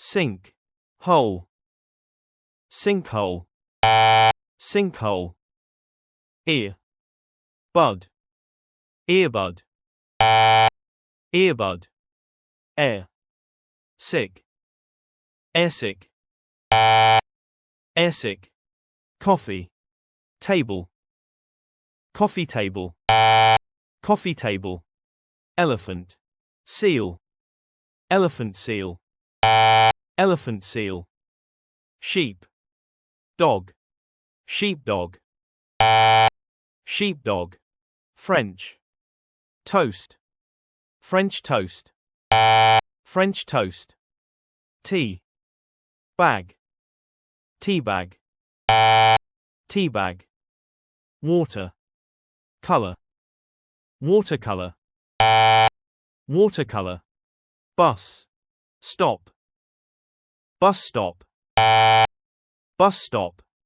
sink, hole, sinkhole, sinkhole, ear, bud, earbud, earbud, air, sick, airsick, airsick, coffee, table, coffee table, coffee table, elephant, seal, elephant seal, elephant seal, sheep, dog, sheepdog, sheepdog, French, toast, French toast, French toast, tea, bag, tea bag, tea bag, water, color, watercolor, watercolor, bus, stop, bus stop, bus stop,